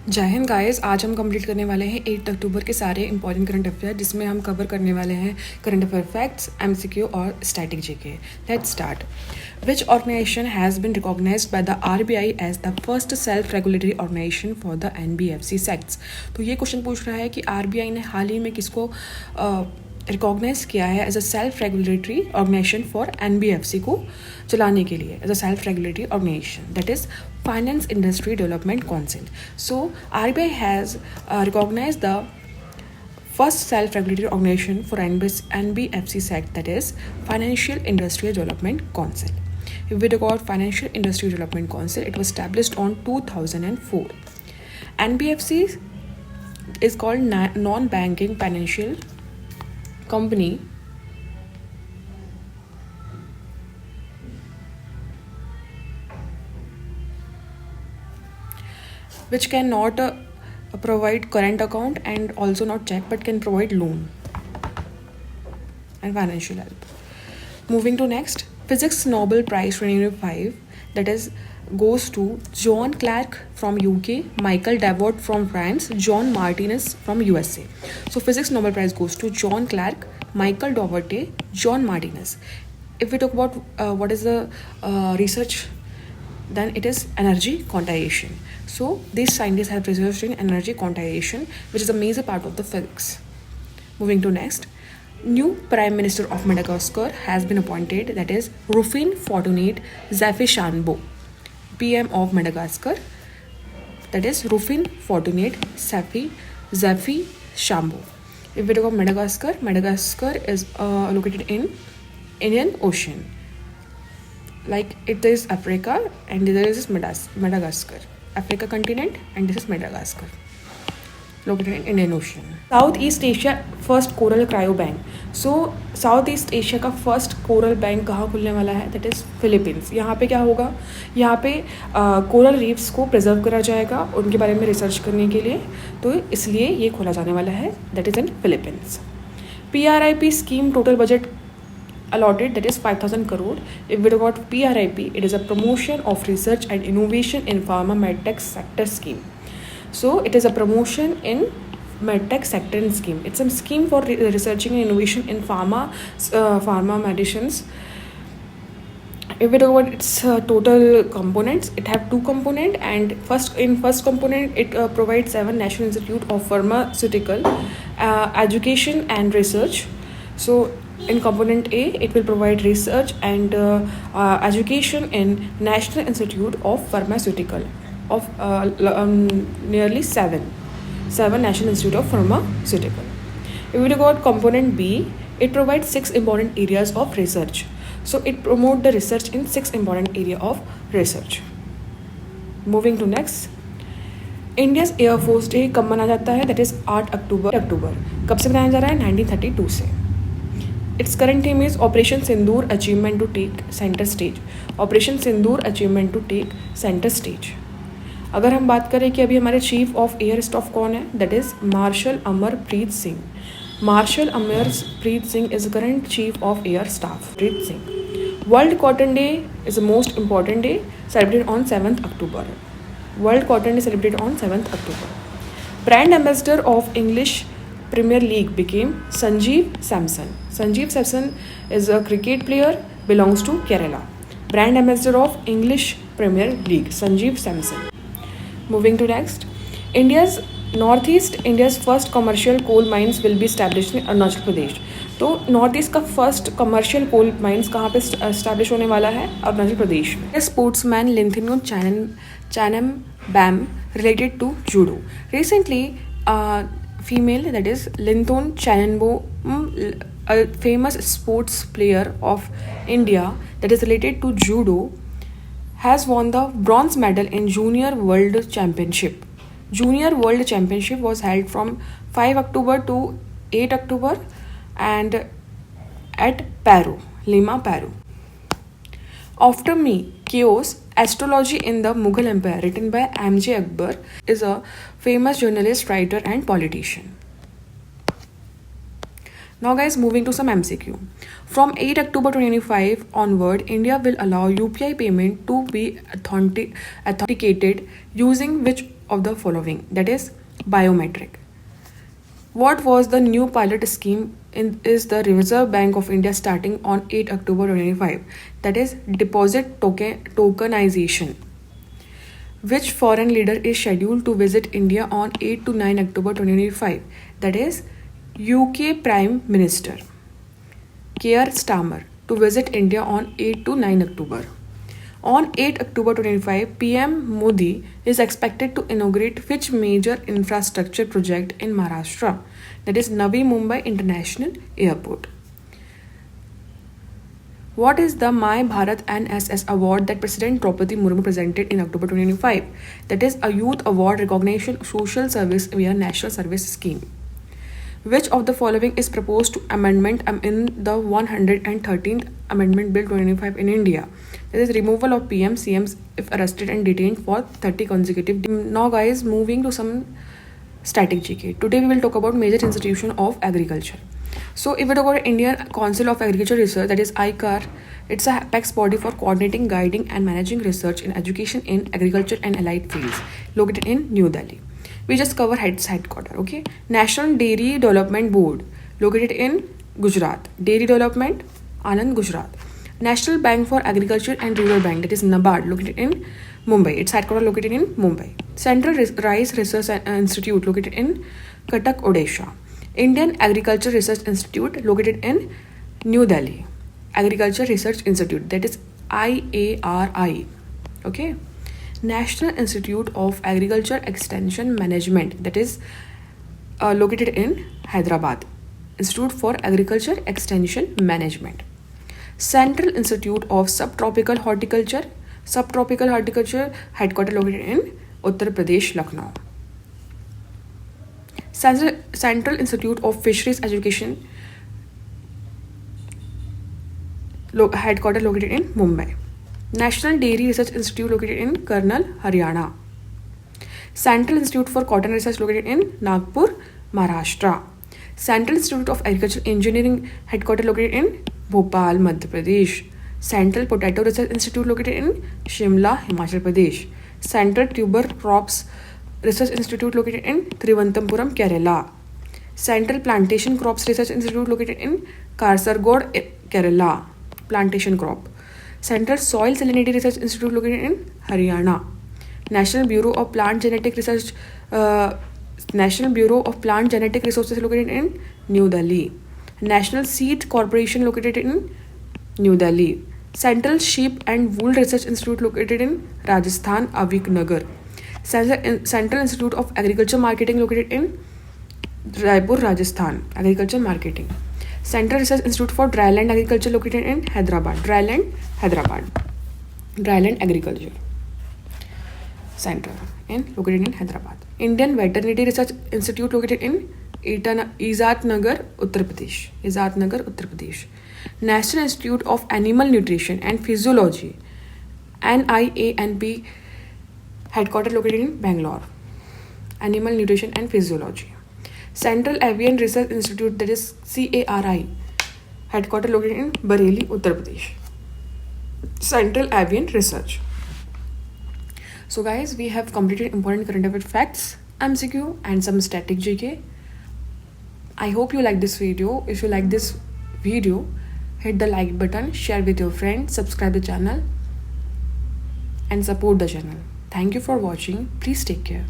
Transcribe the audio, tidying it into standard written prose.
जय हिंद गाइस। आज हम कंप्लीट करने वाले हैं 8 अक्टूबर के सारे इंपॉर्टेंट करंट अफेयर, जिसमें हम कवर करने वाले हैं करंट अफेयर फैक्ट्स, एमसीक्यू और static GK. Let's start. Which organisation has been recognised by the RBI as the first self regulatory organisation for the NBFC sects. तो ये क्वेश्चन पूछ रहा है कि आरबीआई ने हाल ही में किसको रिकॉग्नाइज किया है as a self regulatory organisation for NBFC को चलाने के लिए, as a self regulatory organisation, that is Finance Industry Development Council. So RBI has recognized the first self-regulatory organization for NBFC sect, that is Financial Industry Development Council. If we talk about Financial Industry Development Council, it was established on 2004. NBFC is called non-banking financial company which cannot provide current account and also not check, but can provide loan and financial help. Moving to next, Physics Nobel Prize 2025, that is goes to John Clark from UK, Michael Davout from France, John Martinez from USA. So Physics Nobel Prize goes to John Clark, Michael Davout, John Martinez. If we talk about what is the research, then it is energy quantization. So these scientists have researched in energy quantization, which is a major part of the physics. Moving to next, new Prime Minister of Madagascar has been appointed, that is Rufin Fortunate Zafishambo, PM of Madagascar, that is Rufin Fortunate Zafishambo. If we talk about Madagascar, Madagascar is located in Indian Ocean. Like it is Africa and there is Madagascar. Africa continent and this is Madagascar, located in Indian Ocean. Southeast Asia first coral cryo bank. So Southeast Asia का first coral bank कहाँ खुलने वाला है? That is Philippines. यहाँ पे क्या होगा? यहाँ पे coral reefs को preserve करा जाएगा उनके बारे में research करने के लिए, तो इसलिए ये खोला जाने वाला है, that is in Philippines. PRIP scheme total budget allotted, that is 5,000 crore. If we talk about PRIP, it is a promotion of research and innovation in pharma medtech sector scheme. So it is a promotion in medtech sector scheme. It's a scheme for researching and innovation in pharma medicines. If we talk about its total components, it have two components, and first component it provides 7 National Institute of Pharmaceutical Education and Research. So in component A, it will provide research and education in National Institute of Pharmaceutical of nearly 7 National Institute of Pharmaceutical. If we talk about component B, it provides 6 important areas of research. So it promotes the research in 6 important area of research. Moving to next, Indians air force day कब मनाया जाता है? That is 8 अक्टूबर. कब से मनाया जा रहा है? 1932 से. Its current theme is Operation Sindoor Achievement to Take Center Stage. Operation Sindoor Achievement to Take Center Stage. अगर हम बात करें कि अभी हमारे चीफ ऑफ एयर स्टाफ कौन है, that is marshal Amarpreet Singh. Marshal Amarpreet Singh is current chief of air staff. Preet Singh. World cotton day is the most important day, celebrated on 7th October. World cotton day celebrated on 7th October. Brand ambassador of English Premier League became Sanjeev Samson. Sanjeev Samson is a cricket player, belongs to Kerala. Brand ambassador of English Premier League, Sanjeev Samson. Moving to next, India's first commercial coal mines will be established in Arunachal Pradesh. तो north east का first commercial coal mines कहाँ पे establish होने वाला है? अरुणाचल प्रदेश में. Sportsman Linthoi Chanambam related to judo. Recently female, that is Linton Chanenbo, a famous sports player of India that is related to judo, has won the bronze medal in Junior World Championship. Junior World Championship was held from 5 October to 8 October and at Lima, Peru. After Me, Chaos, Astrology in the Mughal Empire, written by M.J. Akbar, is a famous journalist, writer and politician. Now guys, moving to some MCQ. From 8 October 2025 onward, India will allow UPI payment to be authenticated using which of the following, that is biometric. What was the new pilot scheme is the Reserve Bank of India starting on 8 October 2025, that is deposit tokenization. Which foreign leader is scheduled to visit India on 8 to 9 October 2025, that is UK Prime Minister Keir Starmer to visit India on 8 to 9 October. On 8 October 2025, PM Modi is expected to inaugurate which major infrastructure project in Maharashtra, that is Navi Mumbai International Airport. What is the My Bharat NSS award that President Draupadi Murmu presented in October 2025? That is a youth award recognition social service via National Service Scheme. Which of the following is proposed to amendment in the 113th Amendment Bill 2025 in India? That is removal of PM CMs if arrested and detained for 30 consecutive days. Now guys, moving to some static GK. Today we will talk about major institution of agriculture. So if we talk about Indian Council of Agriculture Research, that is ICAR, it's a apex body for coordinating, guiding and managing research in education in agriculture and allied fields, located in New Delhi. We just cover its headquarters, okay? National Dairy Development Board, located in Gujarat. Dairy Development, Anand, Gujarat. National Bank for Agriculture and Rural Bank, that is NABARD, located in Mumbai. Its headquarters located in Mumbai. Central Rice Research Institute, located in Cuttack, Odisha. Indian Agriculture Research Institute, located in New Delhi. Agriculture Research Institute, that is IARI, okay? National Institute of Agriculture Extension Management, that is located in Hyderabad. Institute for Agriculture Extension Management. Central Institute of Subtropical Horticulture headquarters located in Uttar Pradesh, Lucknow. Central Institute of Fisheries Education headquarters located in Mumbai. National Dairy Research Institute located in Karnal, Haryana. Central Institute for Cotton Research located in Nagpur, Maharashtra. Central Institute of Agricultural Engineering headquarters located in Bhopal, Madhya Pradesh. Central Potato Research Institute located in Shimla, Himachal Pradesh. Central Tuber Crops Research Institute located in Thiruvananthapuram, Kerala. Central Plantation Crops Research Institute located in Kasaragod, Kerala. Plantation crop. Central Soil Salinity Research Institute located in Haryana. National Bureau of Plant Genetic Research National Bureau of Plant Genetic Resources located in New Delhi. National Seed Corporation located in New Delhi. Central Sheep and Wool Research Institute located in Rajasthan, Avik Nagar. Central Institute of Agriculture Marketing located in Raipur, Rajasthan. Agriculture Marketing. Central Research Institute for Dryland Agriculture located in Hyderabad. Dryland Agriculture Center located in Hyderabad. Indian Veterinary Research Institute located in Izatnagar, Uttar Pradesh. National Institute of Animal Nutrition and Physiology, NIANP, headquarters located in Bangalore. Animal Nutrition and Physiology. Central Avian Research Institute, that is CARI, headquarters located in Bareilly, Uttar Pradesh. Central Avian Research. So guys, we have completed important current affair facts, MCQ and some static GK. I hope you like this video. If you like this video, hit the like button, share with your friends, subscribe the channel and support the channel. Thank you for watching. Please take care.